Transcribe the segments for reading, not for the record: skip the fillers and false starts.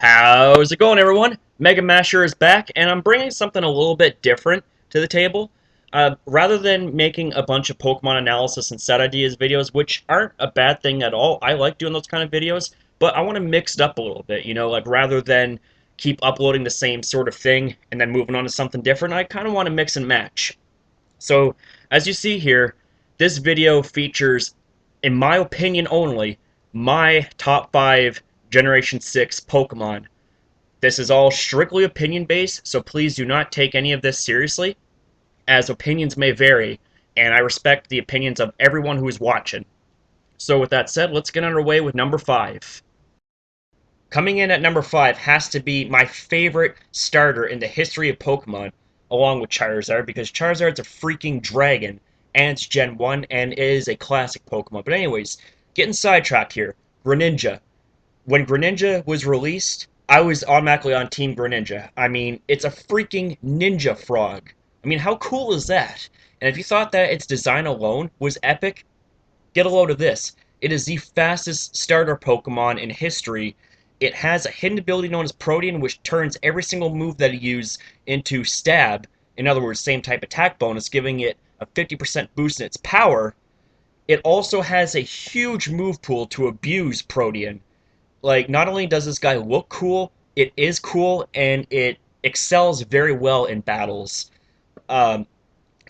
How's it going, everyone? Mega Masher is back, and I'm bringing something a little bit different to the table. Rather than making a bunch of Pokemon analysis and set ideas videos, which aren't a bad thing at all, I like doing those kind of videos, but I want to mix it up a little bit, like rather than keep uploading the same sort of thing and then moving on to something different, I kind of want to mix and match. So, as you see here, this video features, in my opinion only, my top 5 Generation 6 Pokemon. This is all strictly opinion based, so please do not take any of this seriously, as opinions may vary, and I respect the opinions of everyone who is watching. So, with that said, let's get underway with number 5. Coming in at number 5 has to be my favorite starter in the history of Pokemon, along with Charizard, because Charizard's a freaking dragon, and it's Gen 1, and is a classic Pokemon. But anyways, getting sidetracked here. Greninja. When Greninja was released, I was automatically on Team Greninja. I mean, it's a freaking ninja frog. I mean, how cool is that? And if you thought that its design alone was epic, get a load of this. It is the fastest starter Pokemon in history. It has a hidden ability known as Protean, which turns every single move that it uses into stab. In other words, same type attack bonus, giving it a 50% boost in its power. It also has a huge move pool to abuse Protean. Like, not only does this guy look cool, it is cool, and it excels very well in battles. Um,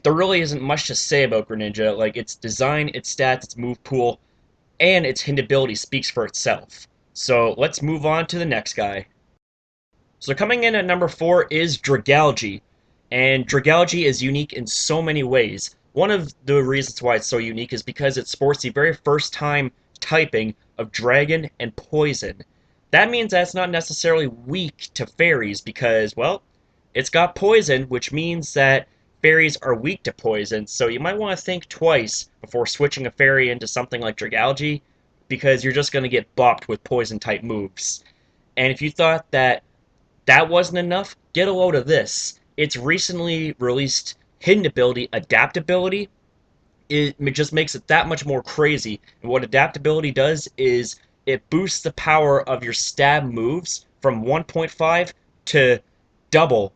there really isn't much to say about Greninja. Like, its design, its stats, its move pool, and its hint ability speaks for itself. So let's move on to the next guy. So coming in at number 4 is Dragalgy. And Dragalgy is unique in so many ways. One of the reasons why it's so unique is because it sports the very first time typing of Dragon and Poison. That means that it's not necessarily weak to fairies because, well, it's got Poison, which means that fairies are weak to Poison, so you might want to think twice before switching a fairy into something like Dragalgy, because you're just going to get bopped with Poison-type moves. And if you thought that wasn't enough, get a load of this. Its recently released hidden ability, Adaptability, it just makes it that much more crazy. And what Adaptability does is it boosts the power of your stab moves from 1.5 to double,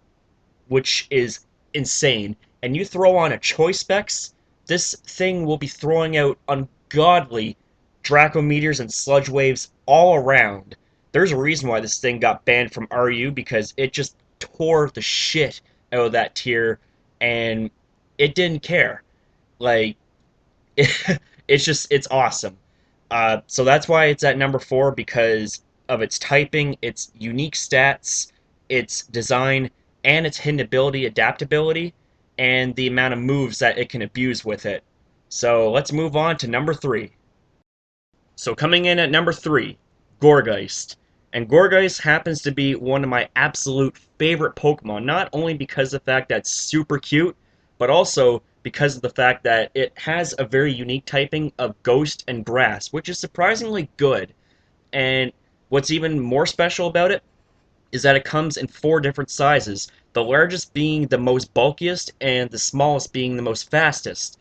which is insane. And you throw on a Choice Specs, this thing will be throwing out ungodly Draco Meteors and Sludge Waves all around. There's a reason why this thing got banned from RU, because it just tore the shit out of that tier, and it didn't care. Like, it's awesome. So that's why it's at number 4, because of its typing, its unique stats, its design, and its hidden ability, adaptability, and the amount of moves that it can abuse with it. So let's move on to number 3. So coming in at number 3, Gourgeist. And Gourgeist happens to be one of my absolute favorite Pokemon, not only because of the fact that it's super cute, but also because of the fact that it has a very unique typing of Ghost and Grass, which is surprisingly good. And what's even more special about it is that it comes in 4 different sizes, the largest being the most bulkiest and the smallest being the most fastest.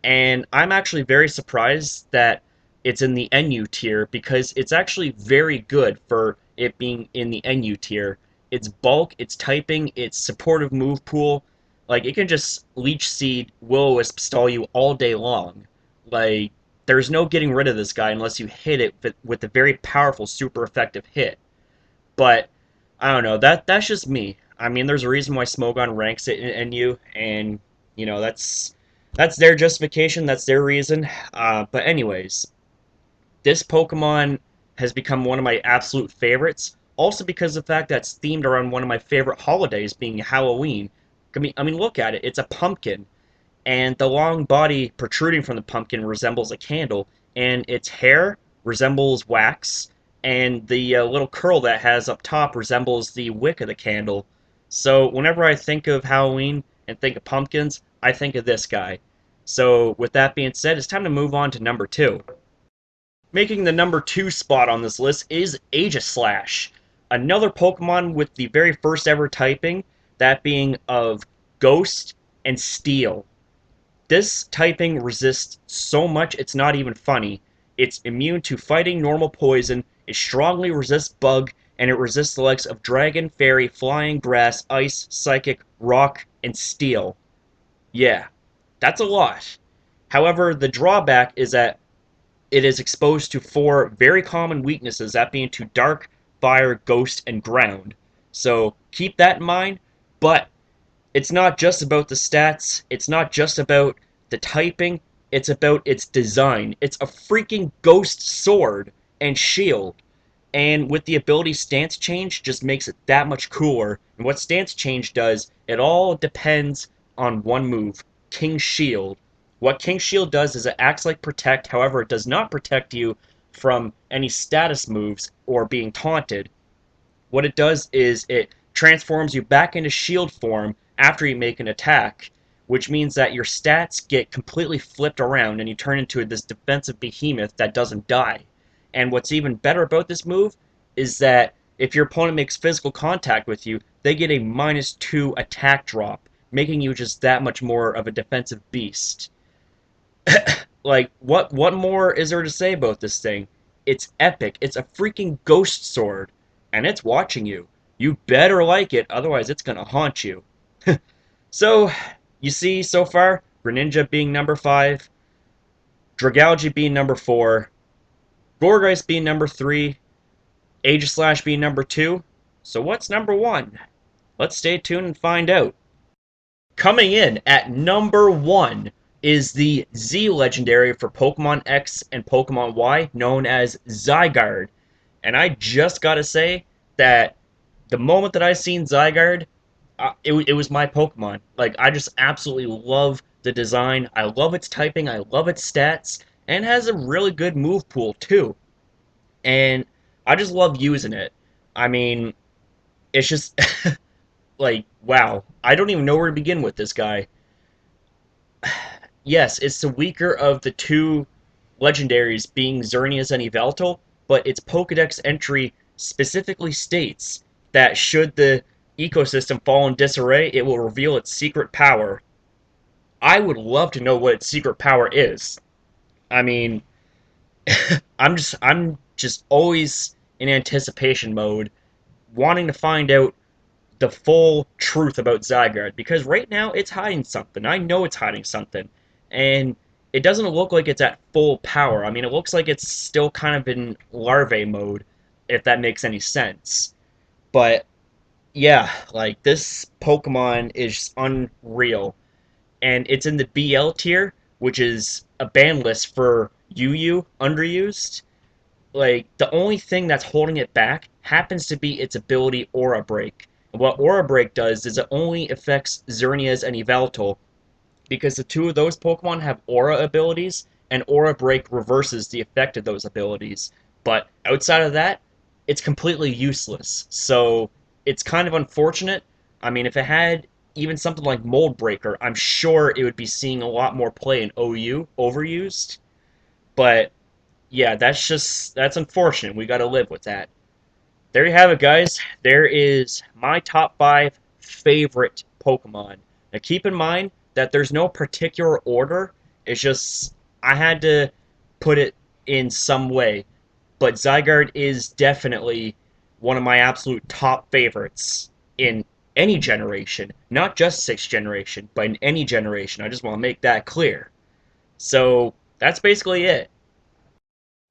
And I'm actually very surprised that it's in the NU tier, because it's actually very good for it being in the NU tier. Its bulk, its typing, its supportive move pool, like, it can just Leech Seed, Will-O-Wisp stall you all day long. Like, there's no getting rid of this guy unless you hit it with a very powerful, super effective hit. But I don't know. That's just me. I mean, there's a reason why Smogon ranks it in NU, and that's their justification. That's their reason. But anyways, this Pokemon has become one of my absolute favorites. Also because of the fact that it's themed around one of my favorite holidays, being Halloween. I mean, look at it. It's a pumpkin, and the long body protruding from the pumpkin resembles a candle, and its hair resembles wax, and the little curl that has up top resembles the wick of the candle. So whenever I think of Halloween and think of pumpkins, I think of this guy. So with that being said, it's time to move on to number 2. Making the number 2 spot on this list is Aegislash, another Pokemon with the very first ever typing, that being of Ghost and Steel. This typing resists so much it's not even funny. It's immune to fighting normal poison, it strongly resists bug, and it resists the likes of Dragon, Fairy, Flying, Grass, Ice, Psychic, Rock, and Steel. Yeah, that's a lot. However, the drawback is that it is exposed to 4 very common weaknesses, that being to Dark, Fire, Ghost, and Ground. So keep that in mind, but it's not just about the stats, it's not just about the typing, it's about its design. It's a freaking ghost sword and shield. And with the ability Stance Change, just makes it that much cooler. And what Stance Change does, it all depends on one move, King Shield. What King Shield does is it acts like Protect, however, it does not protect you from any status moves or being taunted. What it does is it transforms you back into shield form after you make an attack, which means that your stats get completely flipped around and you turn into this defensive behemoth that doesn't die. And what's even better about this move is that if your opponent makes physical contact with you, they get a -2 attack drop, making you just that much more of a defensive beast. Like, what more is there to say about this thing? It's epic. It's a freaking ghost sword, and it's watching you. You better like it, otherwise it's gonna haunt you. So, you see so far, Greninja being number 5, Dragalgy being number 4, Gourgeist being number 3, Aegislash being number 2. So what's number 1? Let's stay tuned and find out. Coming in at number 1 is the Z legendary for Pokemon X and Pokemon Y, known as Zygarde. And I just gotta say that the moment that I seen Zygarde, it was my Pokemon. Like, I just absolutely love the design. I love its typing. I love its stats. And it has a really good move pool, too. And I just love using it. I mean, it's just, like, wow. I don't even know where to begin with this guy. Yes, it's the weaker of the two legendaries, being Xerneas and Yveltal, but its Pokedex entry specifically states that should the ecosystem fall in disarray, it will reveal its secret power. I would love to know what its secret power is. I mean, I'm just always in anticipation mode, wanting to find out the full truth about Zygarde, because right now it's hiding something. I know it's hiding something, and it doesn't look like it's at full power. I mean, it looks like it's still kind of in larvae mode, if that makes any sense. But yeah, like, this Pokemon is unreal, and it's in the BL tier, which is a ban list for UU underused. Like, the only thing that's holding it back happens to be its ability Aura Break. And what Aura Break does is it only affects Xerneas and Yveltal, because the two of those Pokemon have Aura abilities, and Aura Break reverses the effect of those abilities. But outside of that, it's completely useless. So it's kind of unfortunate. I mean, if it had even something like Mold Breaker, I'm sure it would be seeing a lot more play in OU, overused. But yeah, that's unfortunate. We got to live with that. There you have it, guys. There is my top 5 favorite Pokemon. Now, keep in mind that there's no particular order. It's just I had to put it in some way. But Zygarde is definitely one of my absolute top favorites in any generation. Not just 6th generation, but in any generation. I just want to make that clear. So, that's basically it.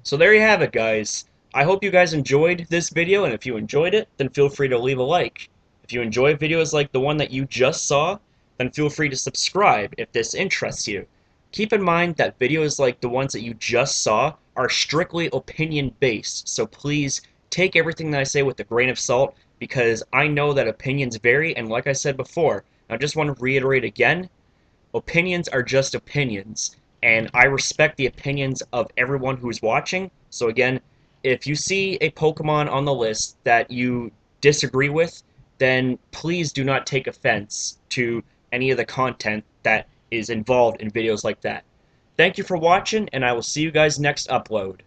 So there you have it, guys. I hope you guys enjoyed this video, and if you enjoyed it, then feel free to leave a like. If you enjoy videos like the one that you just saw, then feel free to subscribe if this interests you. Keep in mind that videos like the ones that you just saw are strictly opinion-based, so please take everything that I say with a grain of salt, because I know that opinions vary, and like I said before, I just want to reiterate again, opinions are just opinions, and I respect the opinions of everyone who's watching. So again, if you see a Pokemon on the list that you disagree with, then please do not take offense to any of the content that is involved in videos like that. Thank you for watching, and I will see you guys next upload.